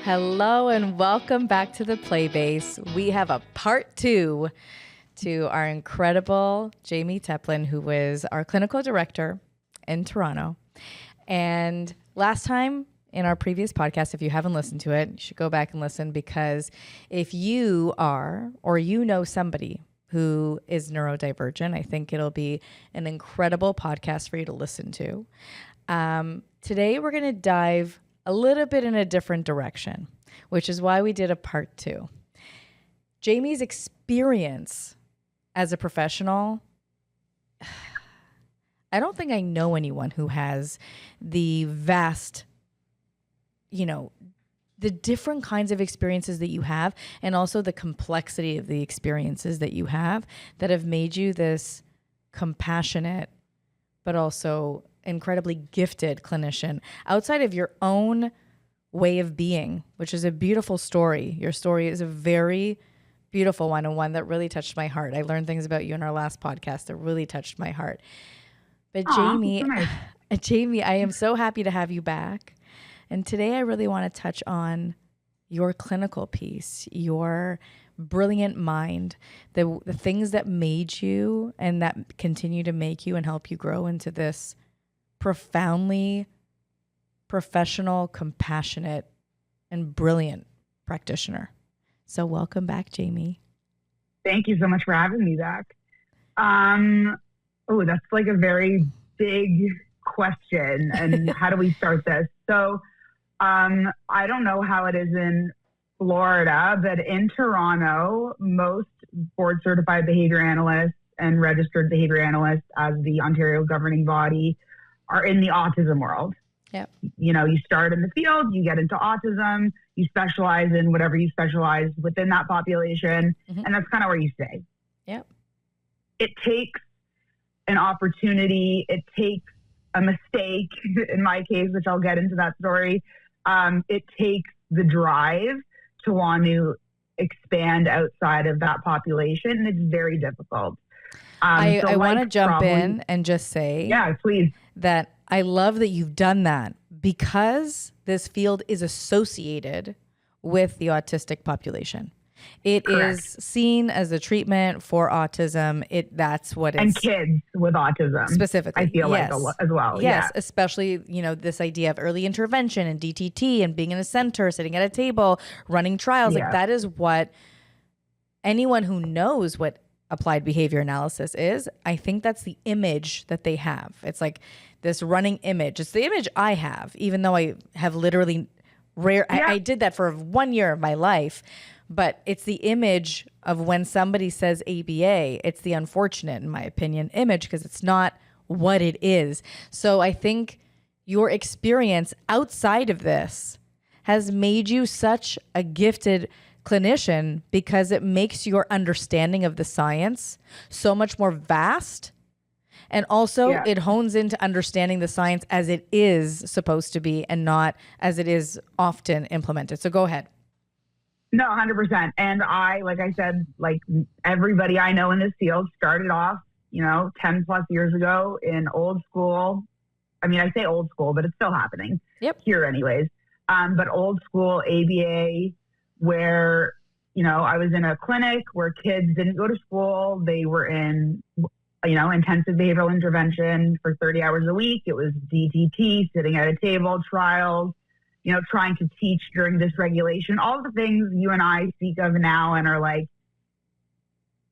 Hello and welcome back to the Playbase. We have a part 2 to our incredible Jayme Teplin, who was our clinical director in Toronto. And last time in our previous podcast, if you haven't listened to it, you should go back and listen, because if you are or you know somebody who is neurodivergent, I think it'll be an incredible podcast for you to listen to. Today, we're going to dive a little bit in a different direction, which is why we did a part 2. Jayme's experience as a professional, I don't think I know anyone who has the vast, the different kinds of experiences that you have, and also the complexity of the experiences that you have that have made you this compassionate, but also incredibly gifted clinician outside of your own way of being, which is a beautiful story. Your story is a very beautiful one, and one that really touched my heart. I learned things about you in our last podcast that really touched my heart. But Jayme, I am so happy to have you back. And today I really want to touch on your clinical piece, your brilliant mind, the things that made you and that continue to make you and help you grow into this profoundly professional, compassionate, and brilliant practitioner. So welcome back, Jayme. Thank you so much for having me back. That's like a very big question. And how do we start this? So I don't know how it is in Florida, but in Toronto, most board certified behavior analysts and registered behavior analysts as the Ontario governing body are in the autism world. Yep. You start in the field, you get into autism, you specialize in whatever you specialize within that population, and that's kind of where you stay. Yep. It takes an opportunity, it takes a mistake, in my case, which I'll get into that story. It takes the drive to want to expand outside of that population, and it's very difficult. I want to jump in and just say, yeah, please, that I love that you've done that, because this field is associated with the autistic population. It Correct. is seen as a treatment for autism. That's what it's... And kids with autism. Specifically. I feel yes. like as well. Yes, yeah. Especially, this idea of early intervention and DTT and being in a center, sitting at a table, running trials. Yeah. Like that is what anyone who knows what applied behavior analysis is, I think that's the image that they have. It's like this running image. It's the image I have, even though I have literally I did that for 1 year of my life, but it's the image of when somebody says ABA. It's the unfortunate, in my opinion, image, because it's not what it is. So I think your experience outside of this has made you such a gifted clinician, because it makes your understanding of the science so much more vast. And also it hones into understanding the science as it is supposed to be and not as it is often implemented. So go ahead. No, 100%. And like I said, like everybody I know in this field started off, 10 plus years ago in old school. I mean, I say old school, but it's still happening here anyways. But old school ABA, where, I was in a clinic where kids didn't go to school. They were in, intensive behavioral intervention for 30 hours a week. It was DTT, sitting at a table, trials, trying to teach during dysregulation, all the things you and I speak of now and are like,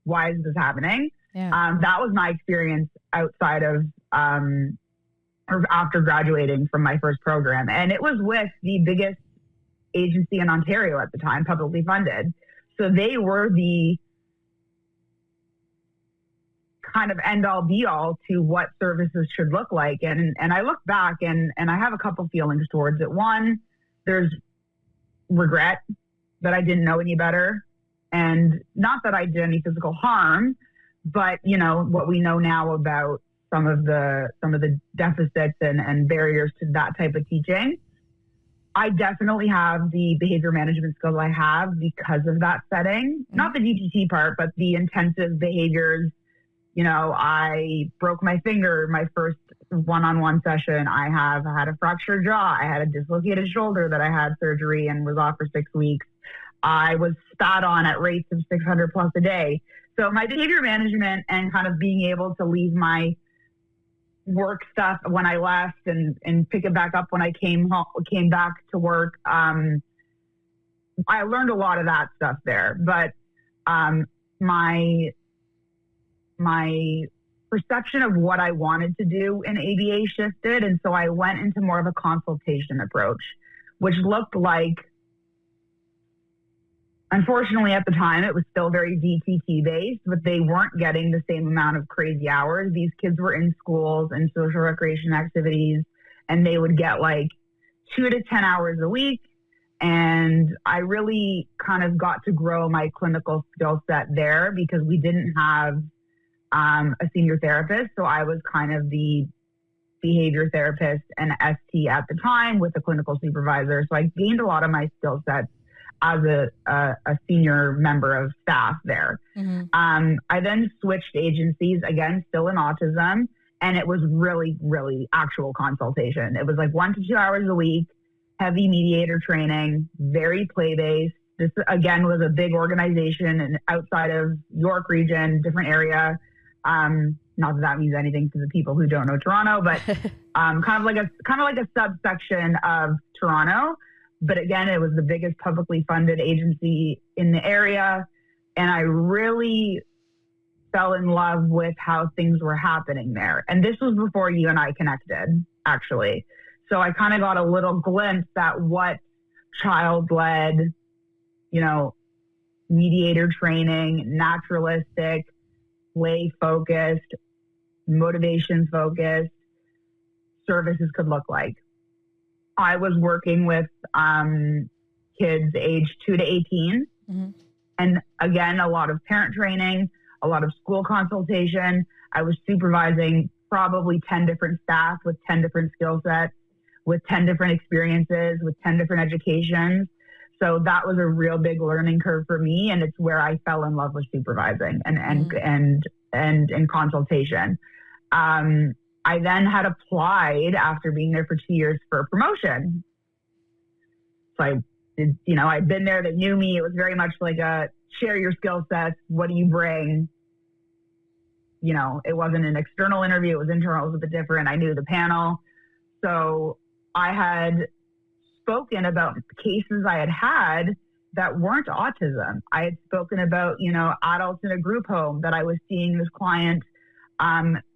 why is this happening? Yeah. That was my experience outside of, or after graduating from my first program. And it was with the biggest agency in Ontario at the time, publicly funded. So they were the kind of end all be all to what services should look like. And I look back and I have a couple feelings towards it. One, there's regret that I didn't know any better. And not that I did any physical harm, but what we know now about some of the deficits and barriers to that type of teaching. I definitely have the behavior management skills I have because of that setting. Not the DTT part, but the intensive behaviors. I broke my finger my first one-on-one session. I had a fractured jaw. I had a dislocated shoulder that I had surgery and was off for 6 weeks. I was spat on at rates of 600 plus a day. So my behavior management and kind of being able to leave my work stuff when I left and pick it back up when I came back to work. I learned a lot of that stuff there, but my perception of what I wanted to do in ABA shifted. And so I went into more of a consultation approach, which looked like, unfortunately at the time, it was still very DTT based, but they weren't getting the same amount of crazy hours. These kids were in schools and social recreation activities, and they would get like 2 to 10 hours a week. And I really kind of got to grow my clinical skill set there because we didn't have a senior therapist. So I was kind of the behavior therapist and ST at the time with a clinical supervisor. So I gained a lot of my skill sets as a senior member of staff there. Mm-hmm. I then switched agencies, again, still in autism. And it was really, really actual consultation. It was like 1 to 2 hours a week, heavy mediator training, very play-based. This, again, was a big organization and outside of York region, different area. Not that means anything to the people who don't know Toronto, but kind of like a subsection of Toronto. But again, it was the biggest publicly funded agency in the area. And I really fell in love with how things were happening there. And this was before you and I connected, actually. So I kind of got a little glimpse at what child-led, mediator training, naturalistic, play-focused, motivation-focused services could look like. I was working with kids aged 2 to 18. Mm-hmm. And again, a lot of parent training, a lot of school consultation. I was supervising probably 10 different staff with 10 different skill sets, with 10 different experiences, with 10 different educations. So that was a real big learning curve for me. And it's where I fell in love with supervising and consultation. I then had applied after being there for 2 years for a promotion. So I did, I'd been there, they knew me. It was very much like a share your skill sets. What do you bring? It wasn't an external interview. It was internal. It was a bit different. I knew the panel. So I had spoken about cases I had that weren't autism. I had spoken about, adults in a group home that I was seeing this client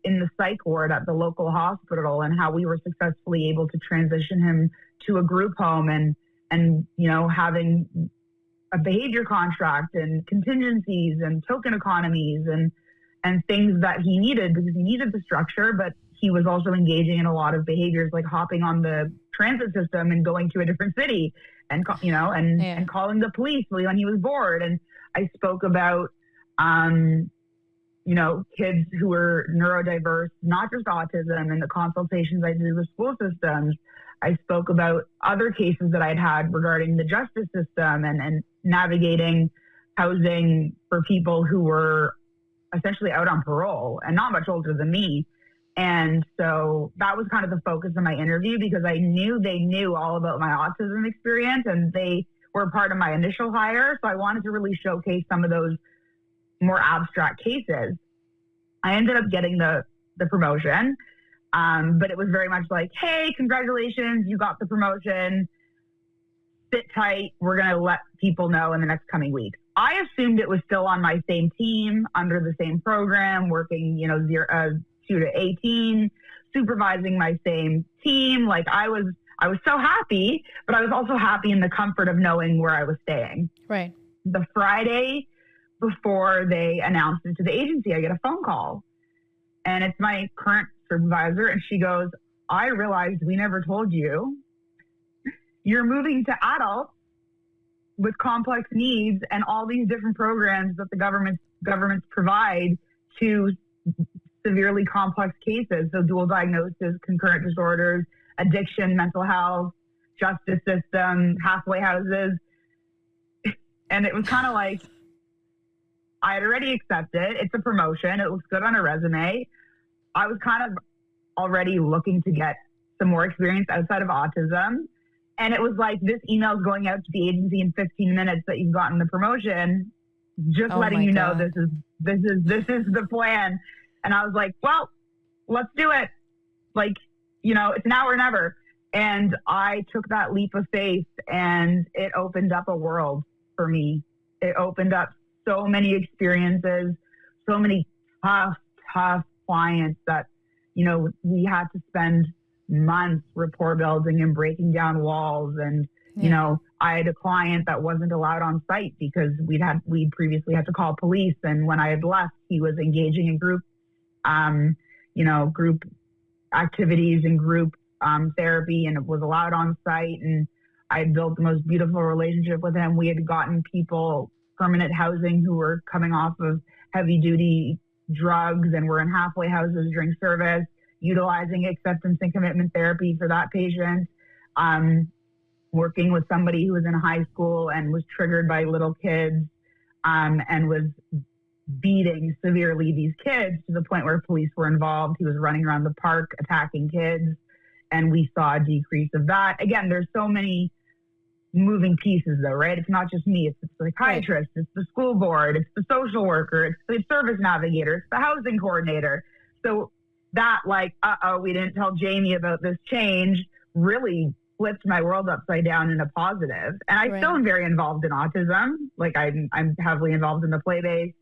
in the psych ward at the local hospital, and how we were successfully able to transition him to a group home and having a behavior contract and contingencies and token economies and things that he needed, because he needed the structure, but he was also engaging in a lot of behaviors like hopping on the transit system and going to a different city and calling the police when he was bored. And I spoke about kids who were neurodiverse, not just autism, and the consultations I did with school systems. I spoke about other cases that I'd had regarding the justice system and navigating housing for people who were essentially out on parole and not much older than me. And so that was kind of the focus of my interview, because I knew they knew all about my autism experience and they were part of my initial hire. So I wanted to really showcase some of those more abstract cases. I ended up getting the promotion, but it was very much like, hey, congratulations, you got the promotion. Sit tight. We're going to let people know in the next coming weeks. I assumed it was still on my same team, under the same program, working, 2 to 18, supervising my same team. Like I was so happy, but I was also happy in the comfort of knowing where I was staying. Right. The Friday before they announced it to the agency, I get a phone call, and it's my current supervisor. And she goes, I realized we never told you you're moving to adults with complex needs and all these different programs that the governments provide to severely complex cases. So dual diagnosis, concurrent disorders, addiction, mental health, justice system, halfway houses. And it was kind of like, I had already accepted. It's a promotion. It looks good on a resume. I was kind of already looking to get some more experience outside of autism. And it was like, this email is going out to the agency in 15 minutes that you've gotten the promotion, just Oh letting my you know God. this is the plan. And I was like, well, let's do it. Like, it's now or never. And I took that leap of faith, and it opened up a world for me. It opened up so many experiences, so many tough clients that, we had to spend months rapport building and breaking down walls. And, I had a client that wasn't allowed on site because we'd previously had to call police. And when I had left, he was engaging in group activities and group therapy, and it was allowed on site. And I had built the most beautiful relationship with him. We had gotten people permanent housing who were coming off of heavy duty drugs and were in halfway houses during service, utilizing acceptance and commitment therapy for that patient. Working with somebody who was in high school and was triggered by little kids, and was beating severely these kids to the point where police were involved. He was running around the park attacking kids, and we saw a decrease of that. Again, there's so many moving pieces though, right? It's not just me, it's the psychiatrist, it's the school board, it's the social worker, it's the service navigator, it's the housing coordinator. So that we didn't tell Jayme about this change really flipped my world upside down in a positive. And I still am very involved in autism. Like I'm heavily involved in the play base.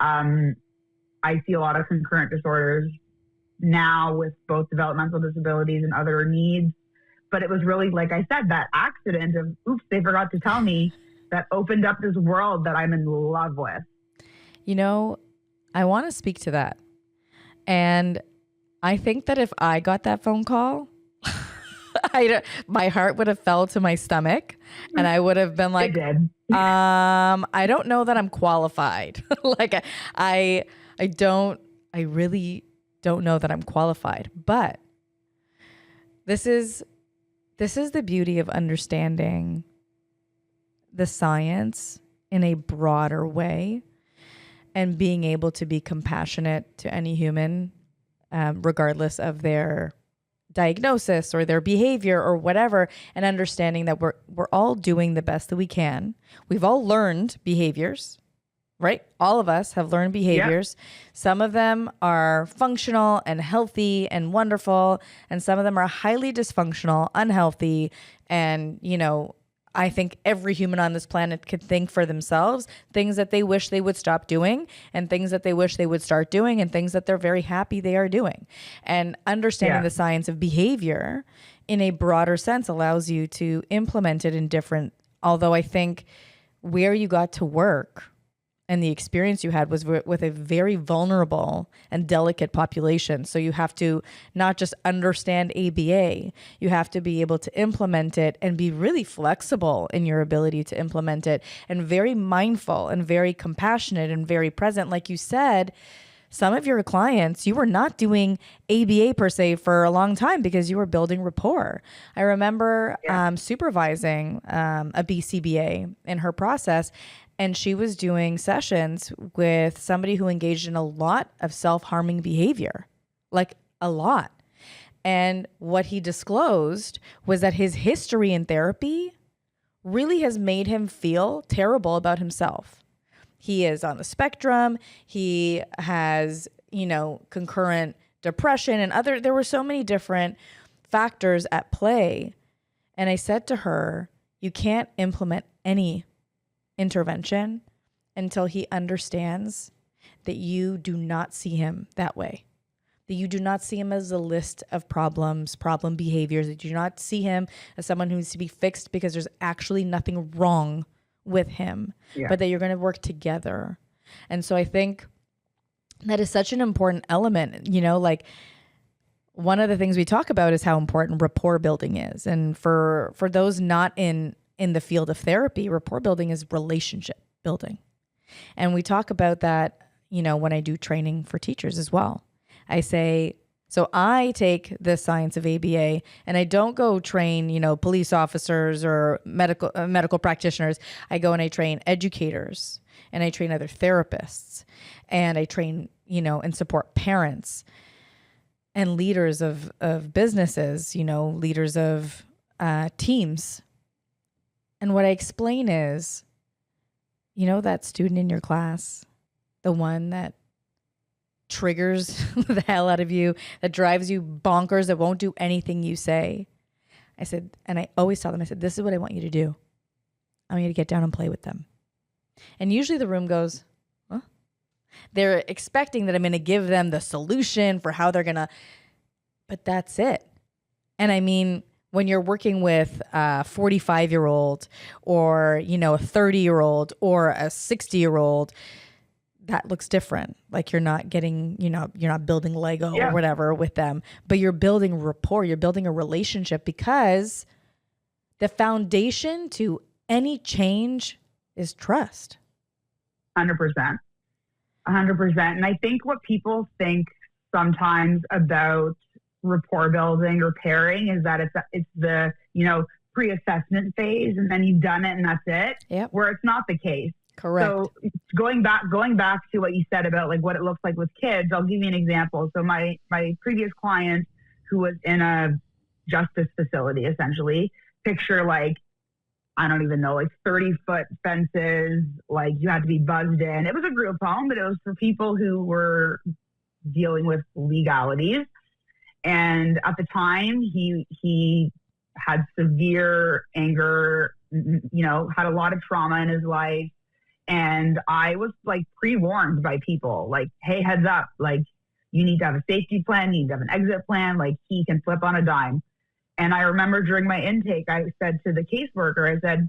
I see a lot of concurrent disorders now with both developmental disabilities and other needs. But it was really, like I said, that accident of, oops, they forgot to tell me, that opened up this world that I'm in love with. I want to speak to that. And I think that if I got that phone call, my heart would have fell to my stomach, and I would have been like, I don't know that I'm qualified. I really don't know that I'm qualified. But this is the beauty of understanding the science in a broader way and being able to be compassionate to any human, regardless of their diagnosis or their behavior or whatever, and understanding that we're all doing the best that we can. We've all learned behaviors, right? All of us have learned behaviors. Yep. Some of them are functional and healthy and wonderful, and some of them are highly dysfunctional, unhealthy, and, I think every human on this planet could think for themselves things that they wish they would stop doing, and things that they wish they would start doing, and things that they're very happy they are doing. And understanding the science of behavior in a broader sense allows you to implement it in different, although I think where you got to work and the experience you had was with a very vulnerable and delicate population. So you have to not just understand ABA, you have to be able to implement it and be really flexible in your ability to implement it, and very mindful and very compassionate and very present. Like you said, some of your clients, you were not doing ABA per se for a long time because you were building rapport. I remember supervising a BCBA in her process, and she was doing sessions with somebody who engaged in a lot of self-harming behavior, like a lot. And what he disclosed was that his history in therapy really has made him feel terrible about himself. He is on the spectrum. He has, concurrent depression and there were so many different factors at play. And I said to her, you can't implement any intervention until he understands that you do not see him that way, that you do not see him as a list of problem behaviors, that you do not see him as someone who needs to be fixed because there's actually nothing wrong with him, but that you're going to work together. And so I think that is such an important element, one of the things we talk about is how important rapport building is. And for those not in the field of therapy, rapport building is relationship building. And we talk about that, when I do training for teachers as well. I say, so I take the science of ABA and I don't go train, police officers or medical practitioners. I go and I train educators, and I train other therapists, and I train, and support parents. and leaders of businesses, you know, leaders of teams. And what I explain is, you know, that student in your class, the one that triggers the hell out of you, that drives you bonkers, that won't do anything you say. I said, and I always tell them, I said, this is what I want you to do. I want you to get down and play with them. And usually the room goes, huh? They're expecting that I'm going to give them the solution for how they're going to, but that's it. And I mean, when you're working with a 45-year-old or, you know, a 30-year-old or a 60-year-old, that looks different. Like you're not getting, you know, you're not building Lego or whatever with them, but you're building rapport, you're building a relationship, because the foundation to any change is trust. 100%. 100%. And I think what people think sometimes about rapport building or pairing is that it's the, you know, pre-assessment phase and then you've done it and that's it. Yep. Where it's not the case. Correct. So going back to what you said about like what it looks like with kids, I'll give you an example. So my previous client, who was in a justice facility, essentially, picture like, I don't even know, like 30-foot fences, like you had to be buzzed in. It was a group home, but it was for people who were dealing with legalities. And at the time, he had severe anger, you know, had a lot of trauma in his life. And I was like pre-warned by people, like, hey, heads up, like you need to have a safety plan, you need to have an exit plan, like he can flip on a dime. And I remember during my intake, I said to the caseworker, I said,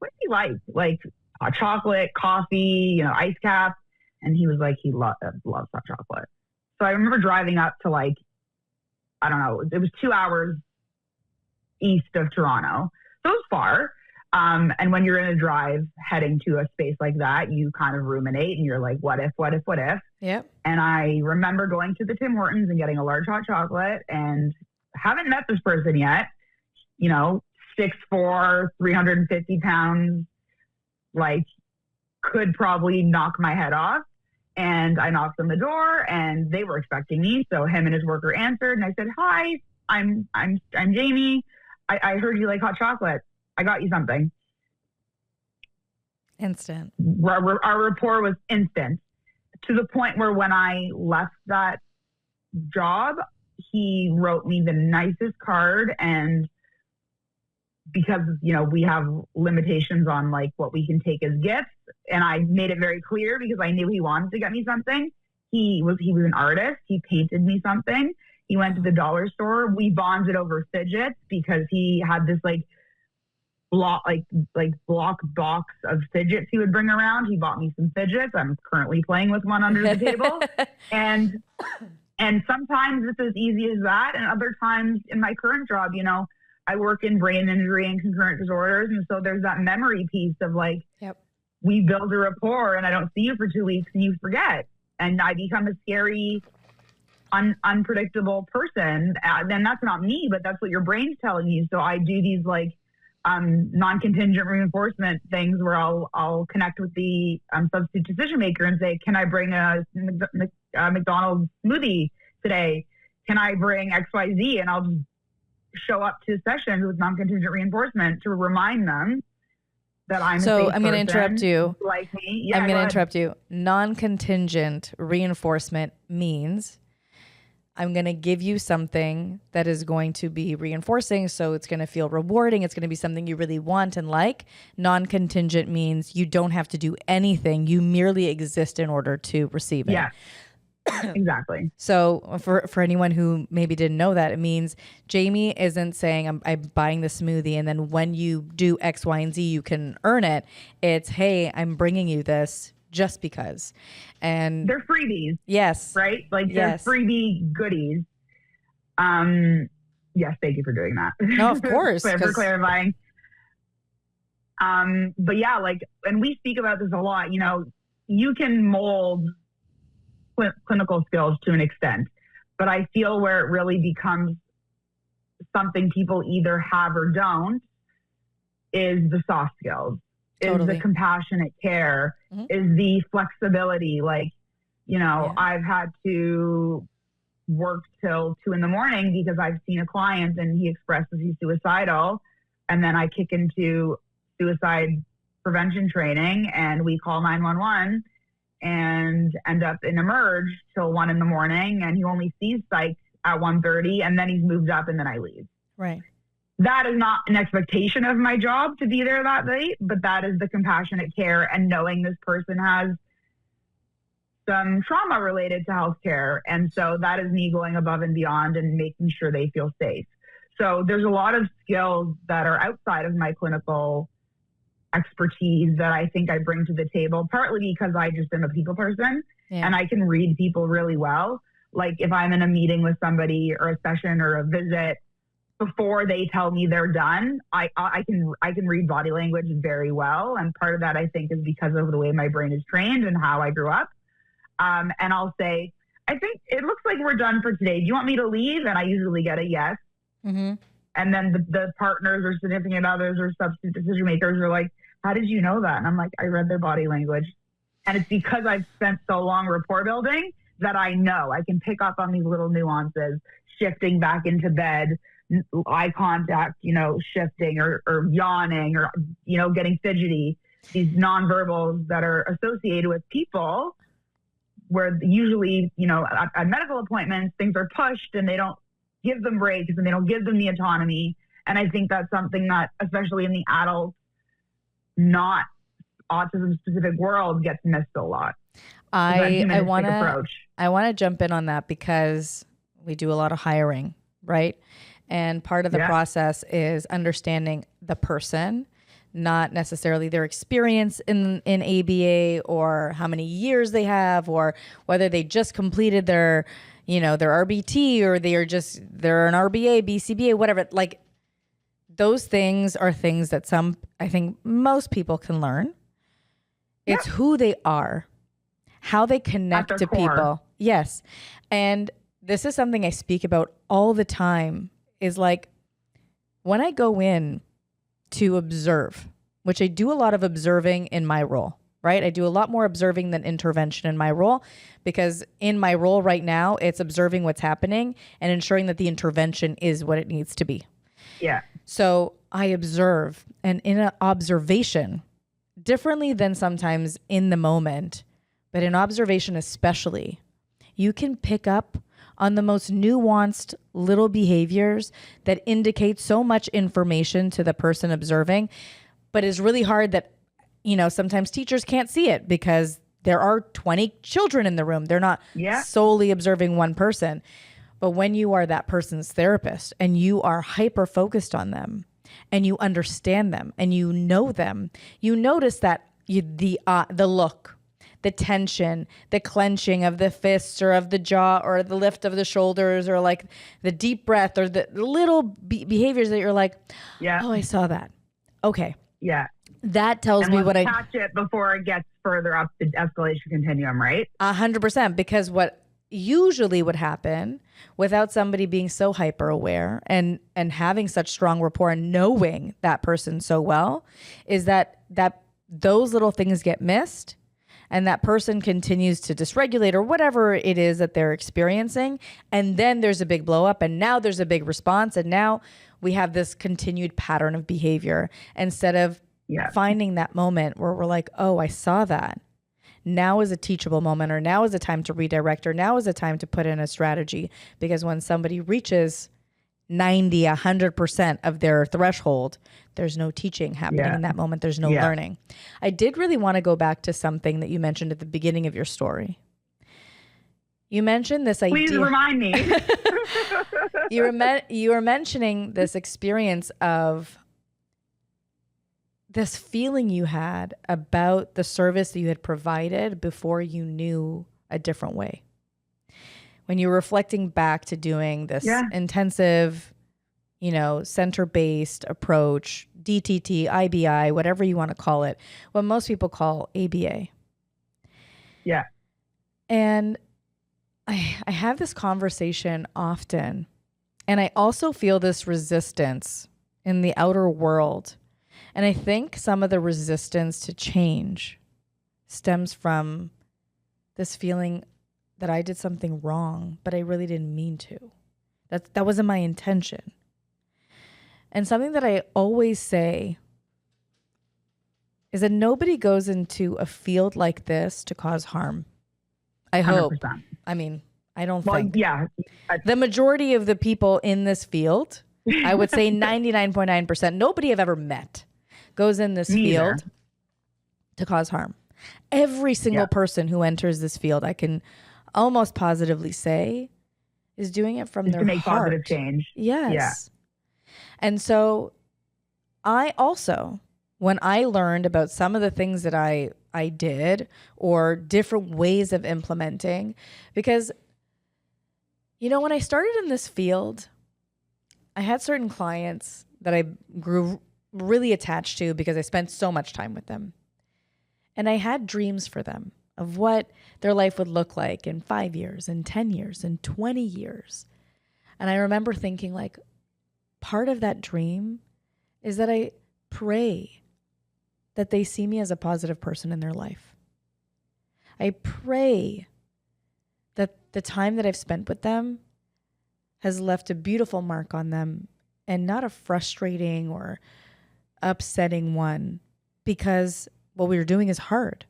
what's he like? Like hot chocolate, coffee, you know, ice cap. And he was like, he loves hot chocolate. So I remember driving up to like, I don't know, it was 2 hours east of Toronto. So it was far. And when you're in a drive heading to a space like that, you kind of ruminate and you're like, what if? Yep. And I remember going to the Tim Hortons and getting a large hot chocolate, and haven't met this person yet, you know, 6'4", 350 pounds, like could probably knock my head off. And I knocked on the door and they were expecting me. So him and his worker answered and I said, hi, I'm Jayme. I heard you like hot chocolate. I got you something. Instant. Our rapport was instant, to the point where when I left that job, he wrote me the nicest card. And because, you know, we have limitations on like what we can take as gifts, and I made it very clear because I knew he wanted to get me something. He was an artist. He painted me something. He went to the dollar store. We bonded over fidgets because he had this like block box of fidgets he would bring around. He bought me some fidgets. I'm currently playing with one under the table. And sometimes it's as easy as that. And other times in my current job, you know, I work in brain injury and concurrent disorders. And so there's that memory piece of like, yep, we build a rapport and I don't see you for 2 weeks and you forget. And I become a scary, unpredictable person. Then that's not me, but that's what your brain's telling you. So I do these like non-contingent reinforcement things where I'll connect with the substitute decision maker and say, can I bring a McDonald's smoothie today? Can I bring XYZ? And I'll just show up to sessions with non-contingent reinforcement to remind them that I'm so a safe I'm going to interrupt you. Like me. Yeah, I'm going to interrupt you. Non-contingent reinforcement means I'm going to give you something that is going to be reinforcing, so it's going to feel rewarding. It's going to be something you really want and like. Non-contingent means you don't have to do anything. You merely exist in order to receive it. Yeah, exactly. So for anyone who maybe didn't know that, it means Jayme isn't saying I'm buying the smoothie and then when you do X, Y, and Z, you can earn it. It's, hey, I'm bringing you this just because. And they're freebies. Yes. Right? Like they're freebie goodies. Yes, thank you for doing that. No, of course. for clarifying. But yeah, like, and we speak about this a lot, you know, you can mold clinical skills to an extent, but I feel where it really becomes something people either have or don't is the soft skills. Totally. Is the compassionate care, is the flexibility. Like, you know, I've had to work till 2 a.m. because I've seen a client and he expresses he's suicidal. And then I kick into suicide prevention training and we call 911 and end up in Emerge till 1 a.m. And he only sees psych at 1:30 and then he's moved up and then I leave. Right. That is not an expectation of my job to be there that late, but that is the compassionate care and knowing this person has some trauma related to healthcare. And so that is me going above and beyond and making sure they feel safe. So there's a lot of skills that are outside of my clinical expertise that I think I bring to the table, partly because I just am a people person and I can read people really well. Like if I'm in a meeting with somebody or a session or a visit, before they tell me they're done, I can read body language very well. And part of that, I think, is because of the way my brain is trained and how I grew up. And I'll say, I think it looks like we're done for today. Do you want me to leave? And I usually get a yes. Mm-hmm. And then the partners or significant others or substitute decision makers are like, how did you know that? And I'm like, I read their body language. And it's because I've spent so long rapport building that I know I can pick up on these little nuances, shifting back into bed, eye contact, shifting or yawning or, getting fidgety, these nonverbals that are associated with people where usually, at medical appointments, things are pushed and they don't give them breaks and they don't give them the autonomy. And I think that's something that, especially in the adult, not autism specific world, gets missed a lot. I want to jump in on that because we do a lot of hiring, right? And part of the process is understanding the person, not necessarily their experience in ABA or how many years they have or whether they just completed their RBT or they're an RBA, BCBA, whatever. Like those things are things that I think most people can learn. It's who they are, how they connect to people. Yes. And this is something I speak about all the time is like when I go in to observe, which I do a lot of observing in my role, right? I do a lot more observing than intervention in my role because in my role right now, it's observing what's happening and ensuring that the intervention is what it needs to be. Yeah. So I observe, and in an observation, differently than sometimes in the moment, but in observation especially, you can pick up on the most nuanced little behaviors that indicate so much information to the person observing, but it's really hard that, sometimes teachers can't see it because there are 20 children in the room. They're not solely observing one person. But when you are that person's therapist and you are hyper focused on them and you understand them and you know them, you notice that the look, the tension, the clenching of the fists or of the jaw or the lift of the shoulders or like the deep breath or the little behaviors that you're like, oh, I saw that. Okay. Yeah. That tells me what catch it before it gets further up the escalation continuum, right? 100%. Because what usually would happen without somebody being so hyper aware and having such strong rapport and knowing that person so well is that those little things get missed. And that person continues to dysregulate or whatever it is that they're experiencing. And then there's a big blow up and now there's a big response. And now we have this continued pattern of behavior instead of finding that moment where we're like, oh, I saw that. Now is a teachable moment, or now is a time to redirect, or now is a time to put in a strategy. Because when somebody reaches 90, 100% of their threshold, there's no teaching happening in that moment. There's no learning. I did really want to go back to something that you mentioned at the beginning of your story. You mentioned this idea. Please remind me. You were mentioning this experience of this feeling you had about the service that you had provided before you knew a different way. When you're reflecting back to doing this intensive, center-based approach, DTT, IBI, whatever you want to call it, what most people call ABA. Yeah. And I have this conversation often, and I also feel this resistance in the outer world. And I think some of the resistance to change stems from this feeling that I did something wrong, but I really didn't mean to. That wasn't my intention. And something that I always say is that nobody goes into a field like this to cause harm. I hope. 100%. I mean, I don't Well, think. yeah. The majority of the people in this field, I would say 99.9%, nobody I've ever met goes in this field to cause harm. Every single person who enters this field, I can almost positively say, is doing it from their to make heart. Positive change. Yes. Yeah. And so I also, when I learned about some of the things that I did or different ways of implementing, because, you know, when I started in this field, I had certain clients that I grew really attached to because I spent so much time with them. And I had dreams for them of what their life would look like in 5 years, in 10 years, in 20 years. And I remember thinking, like, part of that dream is that I pray that they see me as a positive person in their life. I pray that the time that I've spent with them has left a beautiful mark on them and not a frustrating or upsetting one, because what we were doing is hard,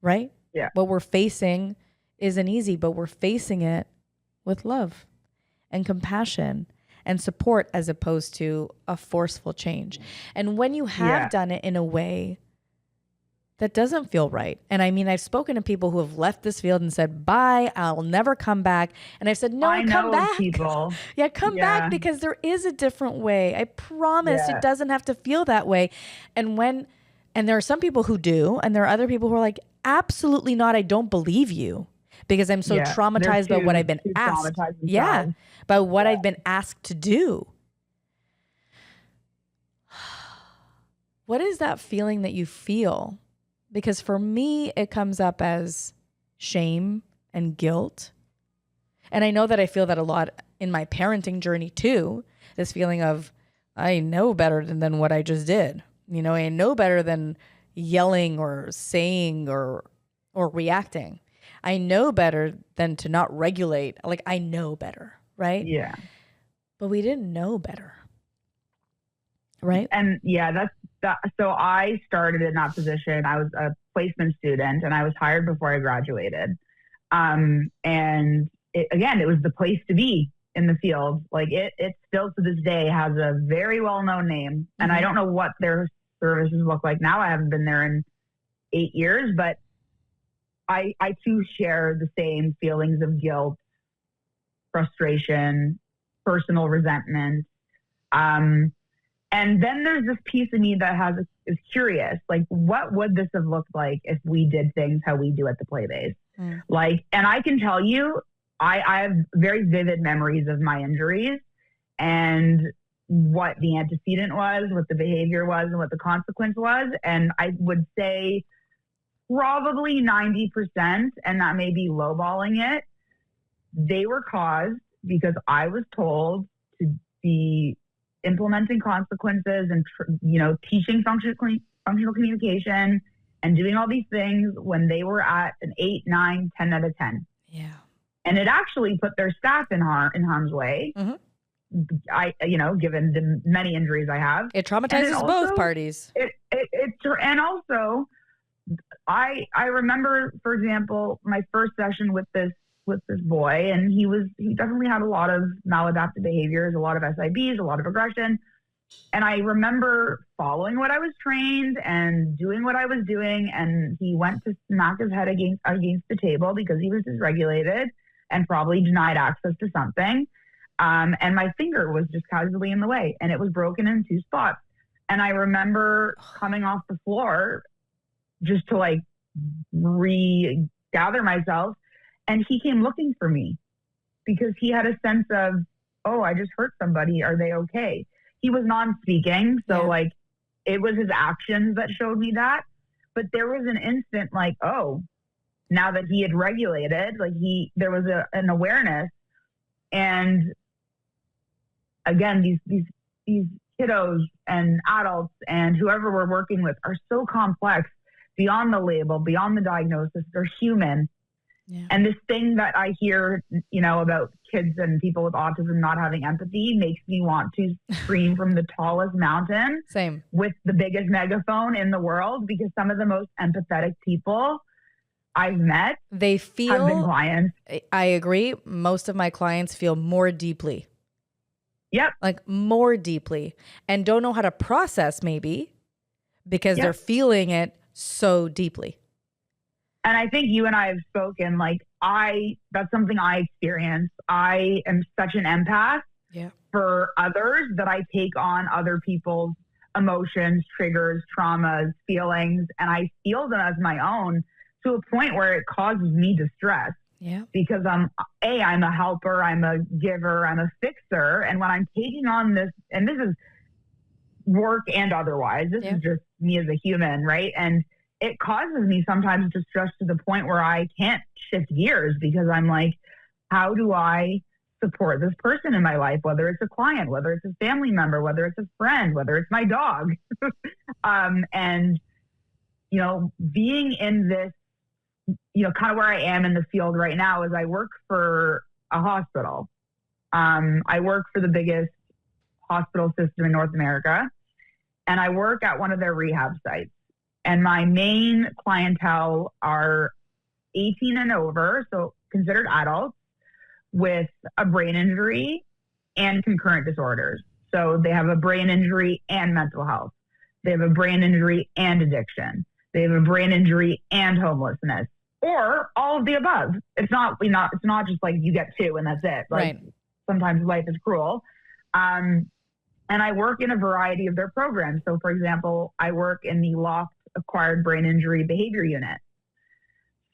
right? Yeah. What we're facing isn't easy, but we're facing it with love and compassion and support as opposed to a forceful change. And when you have done it in a way that doesn't feel right, and I mean, I've spoken to people who have left this field and said, bye, I'll never come back. And I've said, no, come back. People. Yeah, come back, because there is a different way. I promise it doesn't have to feel that way. And there are some people who do, and there are other people who are like, absolutely not. I don't believe you because I'm so traumatized by what I've been asked. Yeah, by what I've been asked to do. What is that feeling that you feel? Because for me, it comes up as shame and guilt. And I know that I feel that a lot in my parenting journey too, this feeling of, I know better than what I just did. You know, I know better than yelling or saying or reacting. I know better than to not regulate. Like, I know better, right? Yeah. But we didn't know better, right? And so I started in that position. I was a placement student and I was hired before I graduated. And it was the place to be in the field. Like it still to this day has a very well-known name. And I don't know what their services look like now. I haven't been there in 8 years, but I too share the same feelings of guilt, frustration, personal resentment. And then there's this piece of me that is curious, like, what would this have looked like if we did things how we do at the Playbase? Like, and I can tell you, I have very vivid memories of my injuries and what the antecedent was, what the behavior was, and what the consequence was. And I would say probably 90%, and that may be lowballing it, they were caused because I was told to be implementing consequences and, teaching functional communication and doing all these things when they were at an 8, 9, 10 out of 10. Yeah. And it actually put their staff in harm's way. Mm-hmm. Given the many injuries I have. It traumatizes both parties. And also, I remember, for example, my first session with this boy, and he definitely had a lot of maladaptive behaviors, a lot of SIBs, a lot of aggression. And I remember following what I was trained and doing what I was doing. And he went to smack his head against the table because he was dysregulated and probably denied access to something. And my finger was just casually in the way, and it was broken in 2 spots. And I remember coming off the floor just to like regather myself. And he came looking for me because he had a sense of, oh, I just hurt somebody. Are they okay? He was non-speaking. So like it was his actions that showed me that. But there was an instant like, oh, now that he had regulated, like there was an awareness. And again, these kiddos and adults and whoever we're working with are so complex, beyond the label, beyond the diagnosis. They're human. Yeah. And this thing that I hear, about kids and people with autism not having empathy makes me want to scream from the tallest mountain. Same. With the biggest megaphone in the world, because some of the most empathetic people I've met have been clients. I agree. Most of my clients feel more deeply. Yep. Like more deeply, and don't know how to process maybe because they're feeling it so deeply. And I think you and I have spoken, that's something I experience. I am such an empath for others that I take on other people's emotions, triggers, traumas, feelings, and I feel them as my own to a point where it causes me distress. Yeah. Because I'm a helper, I'm a giver, I'm a fixer. And when I'm taking on this, and this is work and otherwise, this is just me as a human, right? And it causes me sometimes distress to the point where I can't shift gears, because I'm like, how do I support this person in my life, whether it's a client, whether it's a family member, whether it's a friend, whether it's my dog. And, being in this, kind of where I am in the field right now is I work for a hospital. I work for the biggest hospital system in North America, and I work at one of their rehab sites. And my main clientele are 18 and over, so considered adults with a brain injury and concurrent disorders. So they have a brain injury and mental health. They have a brain injury and addiction. They have a brain injury and homelessness, or all of the above. It's not just like you get two and that's it. Like, right. Sometimes life is cruel. And I work in a variety of their programs. So, for example, I work in the locked acquired brain injury behavior unit.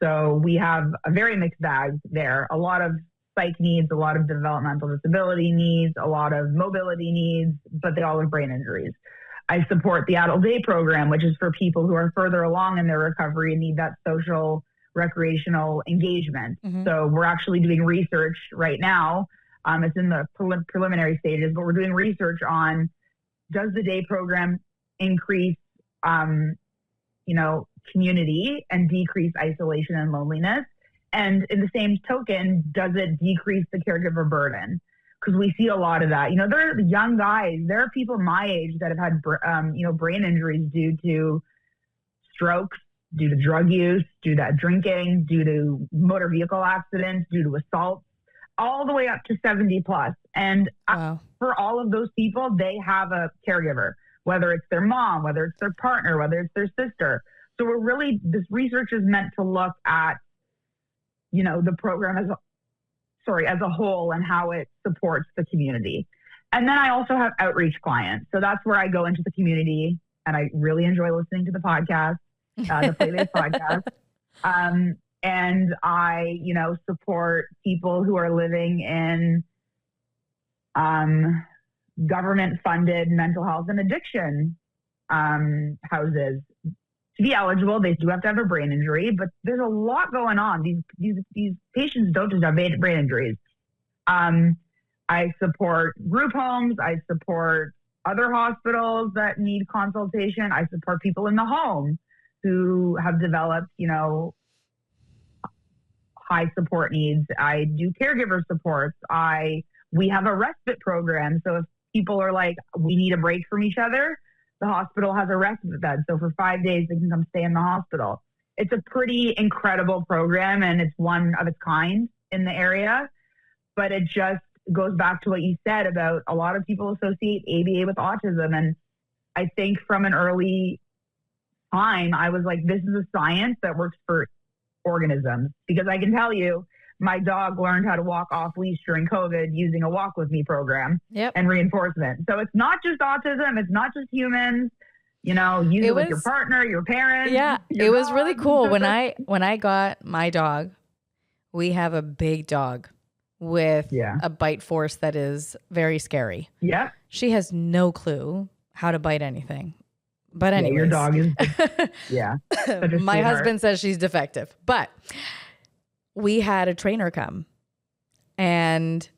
So we have a very mixed bag there. A lot of psych needs, a lot of developmental disability needs, a lot of mobility needs, but they all have brain injuries. I support the adult day program, which is for people who are further along in their recovery and need that social, recreational engagement. Mm-hmm. So we're actually doing research right now. It's in the preliminary stages, but we're doing research on, does the day program increase, community and decrease isolation and loneliness? And in the same token, does it decrease the caregiver burden? Because we see a lot of that. There are young guys. There are people my age that have had, brain injuries due to strokes, due to drug use, due to drinking, due to motor vehicle accidents, due to assaults, all the way up to 70 plus. And for all of those people, they have a caregiver, whether it's their mom, whether it's their partner, whether it's their sister. So this research is meant to look at, the program as a whole and how it supports the community. And then I also have outreach clients. So that's where I go into the community, and I really enjoy listening to the podcast, the Playlist podcast. And I, support people who are living in government-funded mental health and addiction houses. To be eligible, they do have to have a brain injury, but there's a lot going on. These patients don't just have brain injuries. I support group homes. I support other hospitals that need consultation. I support people in the home who have developed, high support needs. I do caregiver supports. We have a respite program. So if people are like, we need a break from each other, the hospital has a respite bed. So for 5 days, they can come stay in the hospital. It's a pretty incredible program, and it's one of its kind in the area. But it just goes back to what you said about a lot of people associate ABA with autism. And I think from an early time, I was like, this is a science that works for organisms. Because I can tell you, my dog learned how to walk off leash during COVID using a walk with me program and reinforcement. So it's not just autism. It's not just humans. Use it with your partner, your parents. Yeah, it was really cool. When I got my dog, we have a big dog with a bite force that is very scary. Yeah. She has no clue how to bite anything. But anyway, your dog is, my husband says she's defective. But we had a trainer come, and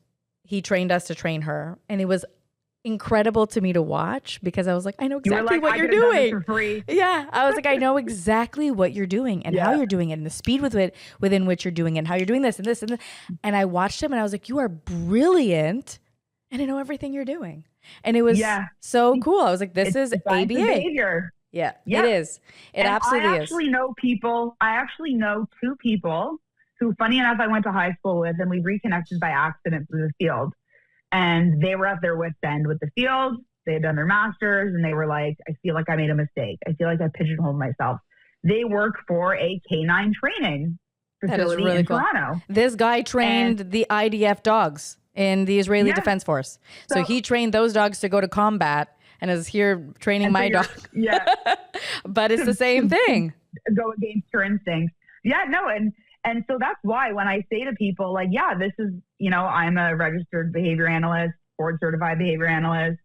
he trained us to train her. And it was incredible to me to watch because I was like, I know You were exactly like, what I you're could have done this doing. for free. Yeah. I was like, I know exactly what you're doing and how you're doing it and the speed within which you're doing it and how you're doing this and this and this. And I watched him and I was like, you are brilliant. And I know everything you're doing. And it was so cool. I was like, this is Science ABA. of behavior. Yeah, it is. It absolutely is. I actually know two people who, funny enough, I went to high school with, and we reconnected by accident through the field. And they were at their wit's end with the field. They had done their master's, and they were like, I feel like I made a mistake. I feel like I pigeonholed myself. They work for a canine training facility in Toronto. This guy trained the IDF dogs in the Israeli Defense Force. So he trained those dogs to go to combat and is here training my dog. Yeah. But it's the same thing. Go against her instincts. Yeah, no. And so that's why when I say to people like, yeah, this is, I'm a registered behavior analyst, board certified behavior analyst,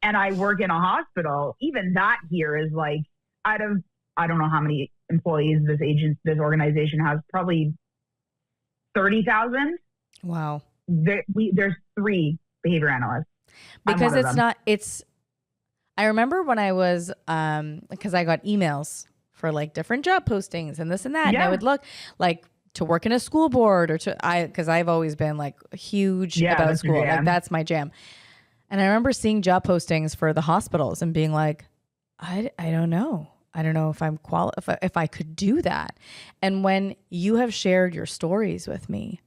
and I work in a hospital. Even that here is like, I don't know how many employees this organization has, probably 30,000. Wow. There's 3 behavior analysts. Because I remember when I was, because I got emails for like different job postings and this and that. And I would look like to work in a school board because I've always been like huge about school. Like that's my jam. And I remember seeing job postings for the hospitals and being like, I don't know. I don't know if I'm if I could do that. And when you have shared your stories with me,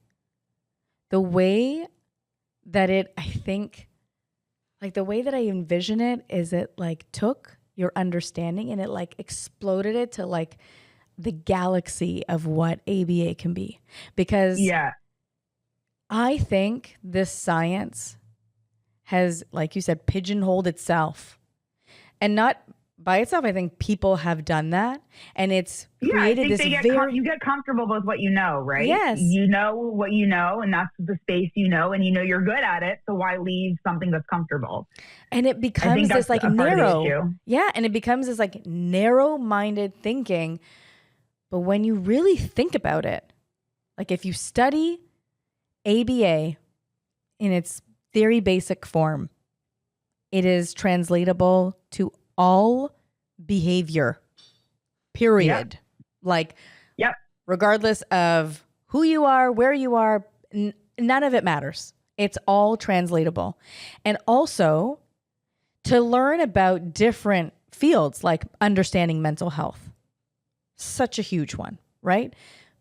the way that the way that I envision it is it like took your understanding and it like exploded it to like the galaxy of what ABA can be. Because I think this science has, like you said, pigeonholed itself. And not by itself. I think people have done that, and it's created this you get comfortable with what you know, right? Yes. You know what you know, and that's the space and you're good at it, so why leave something that's comfortable? And it becomes this like narrow. Yeah, and it becomes this like narrow-minded thinking. But when you really think about it, like if you study ABA in its theory basic form, it is translatable to all behavior, period. Regardless of who you are, where you are, none of it matters. It's all translatable. And also to learn about different fields, like understanding mental health. Such a huge one, right?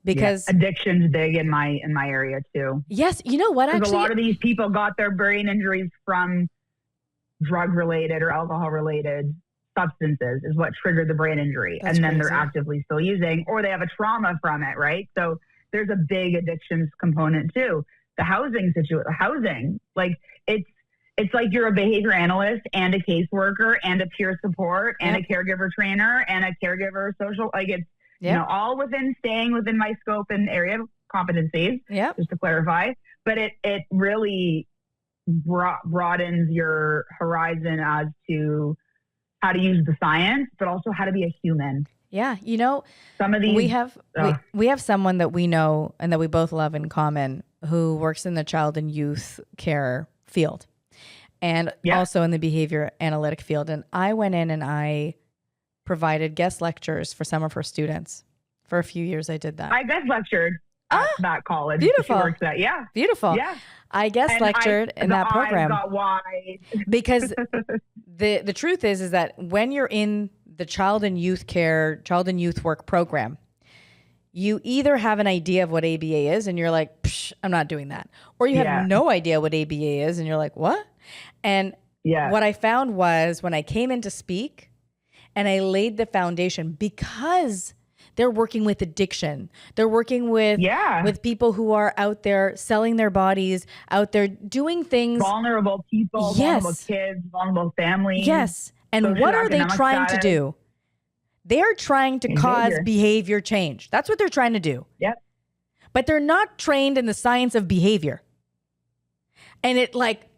Because addiction's big in my area too. Yes, you know what? Actually, a lot of these people got their brain injuries from drug-related or alcohol-related substances is what triggered the brain injury. That's and then crazy. They're actively still using, or they have a trauma from it, right? So there's a big addictions component too. The housing, like it's like you're a behavior analyst and a caseworker and a peer support and a caregiver trainer and a caregiver social, like it's, all staying within my scope and area of competencies, just to clarify. But it really broadens your horizon as to how to use the science, but also how to be a human. Yeah. Some of these we have someone that we know and that we both love in common who works in the child and youth care field and also in the behavior analytic field. And I went in and I provided guest lectures for some of her students. For a few years I did that. I guest lectured at that college. Beautiful. She works at, Beautiful. Yeah. I guest lectured in that program. Got wide. Because the truth is that when you're in the child and youth work program, you either have an idea of what ABA is and you're like, Psh, I'm not doing that. Or you have no idea what ABA is and you're like, what? And what I found was when I came in to speak and I laid the foundation, because they're working with addiction. They're working with people who are out there selling their bodies, out there doing things. Vulnerable people, vulnerable kids, vulnerable families. Yes. And what are they trying to do? They're trying to cause behavior change. That's what they're trying to do. Yep. But they're not trained in the science of behavior. And it like,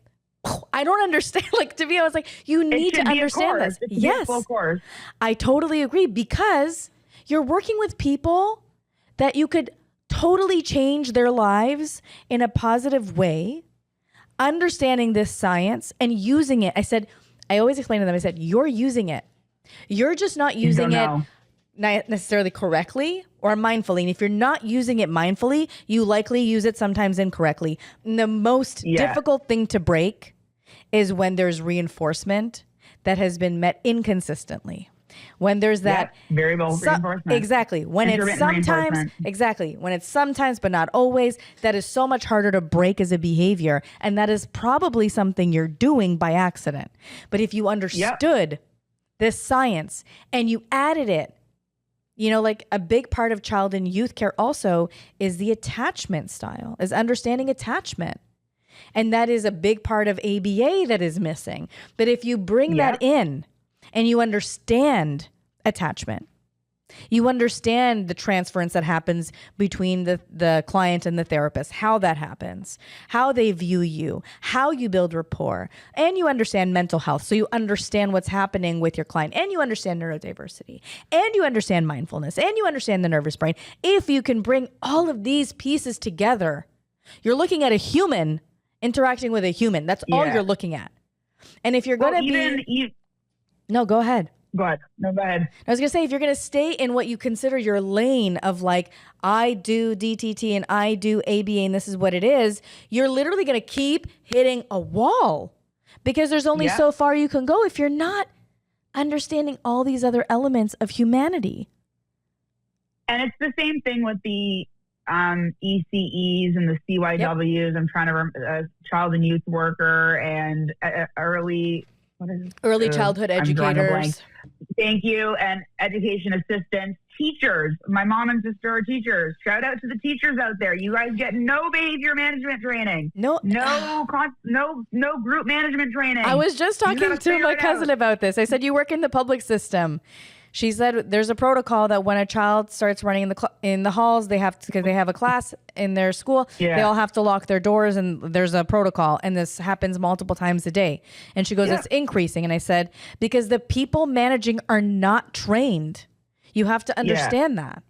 I don't understand. Like, to me, I was like, you need to understand this. Yes. I totally agree, because you're working with people that you could totally change their lives in a positive way. understanding this science and using it. I always explain to them, I said, you're using it. You're just not using it not necessarily correctly or mindfully. And if you're not using it mindfully, you likely use it sometimes incorrectly. And the most difficult thing to break is when there's reinforcement that has been met inconsistently. When there's that variable reinforcement. Exactly. When it's sometimes, but not always, that is so much harder to break as a behavior. And that is probably something you're doing by accident. But if you understood this science and you added it, you know, like a big part of child and youth care also is the attachment style, is understanding attachment. And that is a big part of ABA that is missing. But if you bring that in and you understand attachment, you understand the transference that happens between the client and the therapist, how that happens, how they view you, how you build rapport, and you understand mental health. So you understand what's happening with your client, and you understand neurodiversity, and you understand mindfulness, and you understand the nervous brain. If you can bring all of these pieces together, you're looking at a human interacting with a human. That's all you're looking at. And if you're going to No, go ahead. Go ahead. I was going to say, if you're going to stay in what you consider your lane of like, I do DTT and I do ABA and this is what it is, you're literally going to keep hitting a wall because there's only so far you can go if you're not understanding all these other elements of humanity. And it's the same thing with the ECEs and the CYWs. I'm trying to child and youth worker and early childhood educators. Thank you. And education assistants, teachers. My mom and sister are teachers. Shout out to the teachers out there. You guys get no behavior management training. No group management training. I was just talking to my cousin about this. I said, you work in the public system. She said there's a protocol that when a child starts running in the halls, they have to, because they have a class in their school, they all have to lock their doors, and there's a protocol, and this happens multiple times a day. And she goes, it's increasing. And I said, because the people managing are not trained. You have to understand that.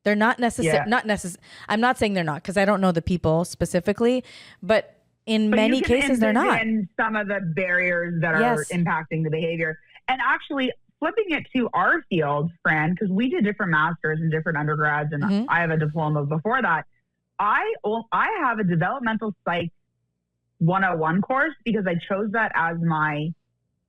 They're not necessary. I'm not saying they're not, because I don't know the people specifically, but many cases they're not. And some of the barriers that are impacting the behavior. And actually, flipping it to our field, Fran, because we did different masters and different undergrads, and I have a diploma before that. I have a developmental psych 101 course because I chose that as my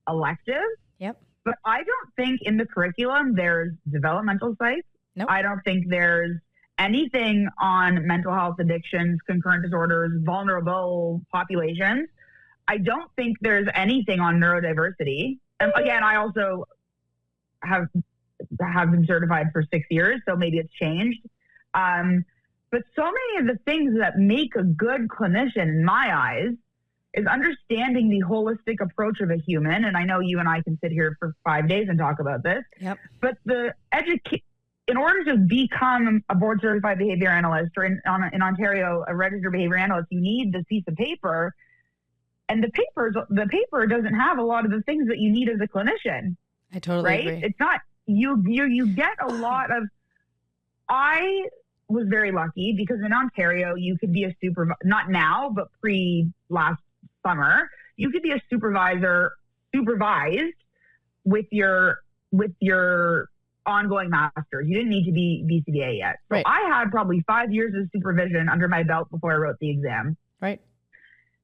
elective. Yep. But I don't think in the curriculum there's developmental psych. Nope. I don't think there's anything on mental health, addictions, concurrent disorders, vulnerable populations. I don't think there's anything on neurodiversity. And again, I also have been certified for 6 years, so maybe it's changed. But so many of the things that make a good clinician, in my eyes, is understanding the holistic approach of a human. And I know you and I can sit here for 5 days and talk about this. Yep. But in order to become a board certified behavior analyst, or in Ontario, a registered behavior analyst, you need this piece of paper. And the paper doesn't have a lot of the things that you need as a clinician. I totally agree. It's not, you get a lot of, I was very lucky because in Ontario, you could be a not now, but last summer, you could be a supervised with your ongoing masters. You didn't need to be BCBA yet. So I had probably 5 years of supervision under my belt before I wrote the exam. Right.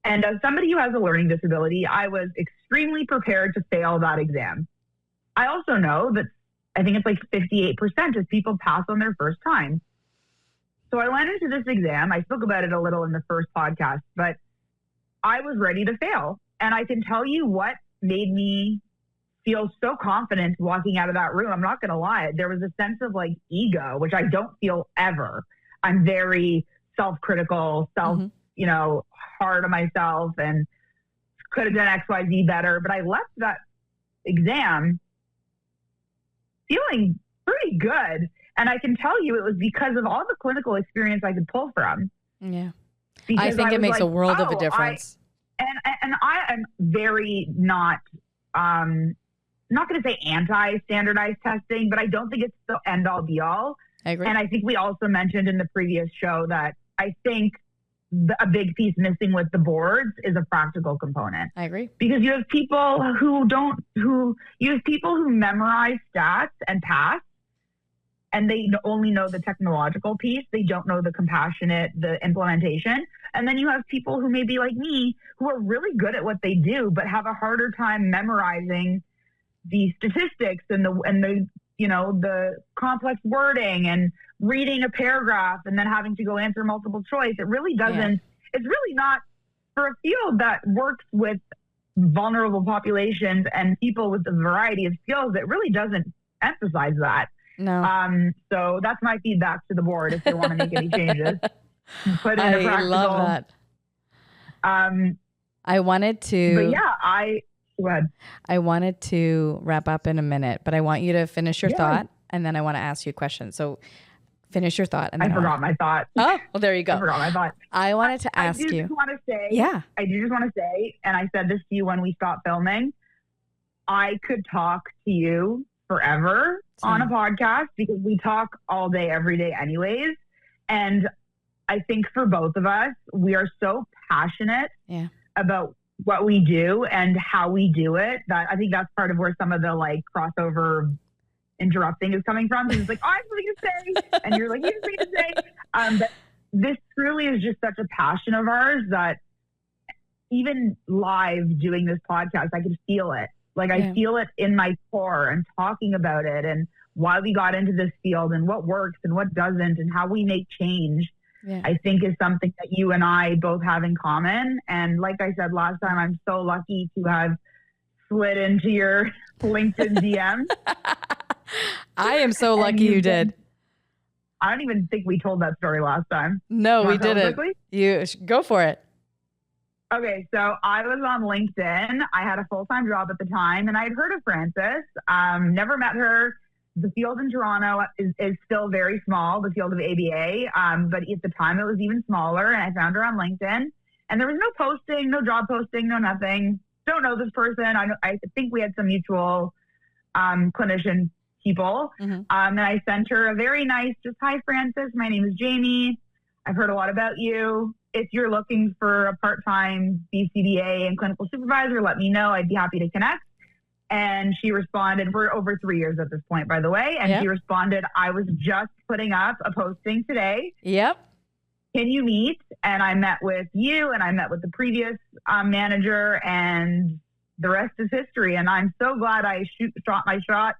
And as somebody who has a learning disability, I was extremely prepared to fail that exam. I also know that I think it's like 58% of people pass on their first time. So I went into this exam. I spoke about it a little in the first podcast, but I was ready to fail. And I can tell you what made me feel so confident walking out of that room. I'm not going to lie. There was a sense of like ego, which I don't feel ever. I'm very self-critical, hard on myself, and could have done X, Y, Z better. But I left that exam feeling pretty good. And I can tell you it was because of all the clinical experience I could pull from. Yeah. Because I think it makes a world of a difference. And I am very not going to say anti-standardized testing, but I don't think it's the end all be all. I agree. And I think we also mentioned in the previous show that I think a big piece missing with the boards is a practical component. I agree. Because you have people who memorize stats and pass, and they only know the technological piece. They don't know the compassionate, the implementation. And then you have people who may be like me, who are really good at what they do, but have a harder time memorizing the statistics and the complex wording and reading a paragraph and then having to go answer multiple choice. It really doesn't, it's really not for a field that works with vulnerable populations and people with a variety of skills. It really doesn't emphasize that. No. So that's my feedback to the board if they want to make any changes. Put in a practical. I love that. I wanted to. But yeah, go ahead. I wanted to wrap up in a minute, but I want you to finish your thought, and then I want to ask you a question. So finish your thought. And then I forgot my thought. Oh, well, there you go. I forgot my thought. I wanted to ask you. I do just want to say, and I said this to you when we stopped filming, I could talk to you forever on a podcast because we talk all day, every day anyways. And I think for both of us, we are so passionate about what we do and how we do it that I think that's part of where some of the like crossover interrupting is coming from. Because it's like, oh, I have something to say. And you're like, you have something to say. But this truly is just such a passion of ours that even live doing this podcast, I can feel it. Like I feel it in my core and talking about it and why we got into this field and what works and what doesn't and how we make change. I think is something that you and I both have in common. And like I said last time, I'm so lucky to have slid into your LinkedIn DM. I am so lucky you did. I don't even think we told that story last time. No, we didn't. You go for it. Okay, so I was on LinkedIn. I had a full-time job at the time, and I had heard of Frances. Never met her. The field in Toronto is still very small, the field of ABA, but at the time it was even smaller, and I found her on LinkedIn. And there was no posting, no job posting, no nothing. Don't know this person. I think we had some mutual clinician people. And I sent her a very nice, just, hi, Frances, my name is Jayme. I've heard a lot about you. If you're looking for a part-time BCBA and clinical supervisor, let me know. I'd be happy to connect. And she responded, we're over 3 years at this point, by the way. And she responded, I was just putting up a posting today. Yep. Can you meet? And I met with you and I met with the previous manager and the rest is history. And I'm so glad I shot my shot.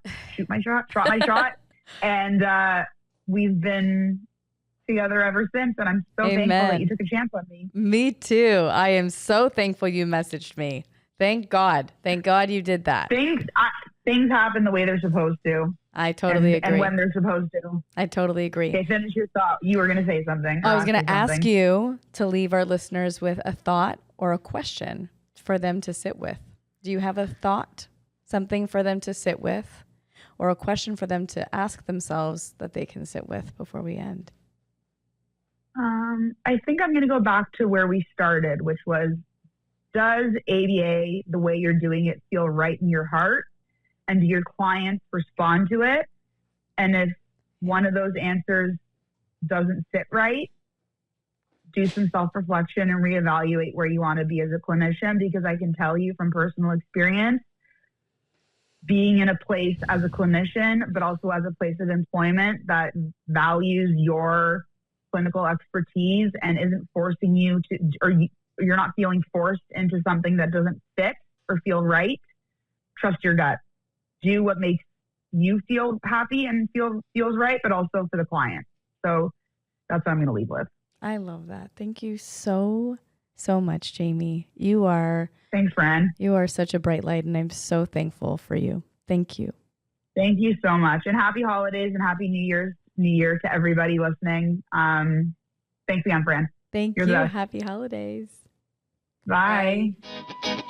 And we've been together ever since. And I'm so thankful that you took a chance on me. Me too. I am so thankful you messaged me. Thank God. Thank God you did that. Things happen the way they're supposed to. I totally agree. And when they're supposed to. I totally agree. Okay, finish your thought. You were going to say something. I was going to ask you to leave our listeners with a thought or a question for them to sit with. Do you have a thought, something for them to sit with, or a question for them to ask themselves that they can sit with before we end? I think I'm going to go back to where we started, which was, does ABA, the way you're doing it, feel right in your heart? And do your clients respond to it? And if one of those answers doesn't sit right, do some self-reflection and reevaluate where you want to be as a clinician, because I can tell you from personal experience, being in a place as a clinician, but also as a place of employment that values your clinical expertise and isn't forcing you to, or you're not feeling forced into something that doesn't fit or feel right, trust your gut. Do what makes you feel happy and feels right, but also for the client. So that's what I'm going to leave with. I love that. Thank you so much, Jayme. Thanks, Fran. You are such a bright light, and I'm so thankful for you. Thank you. Thank you so much. And happy holidays and happy New Year to everybody listening. Thanks again, Fran. Thank you. Happy holidays. Bye. Bye.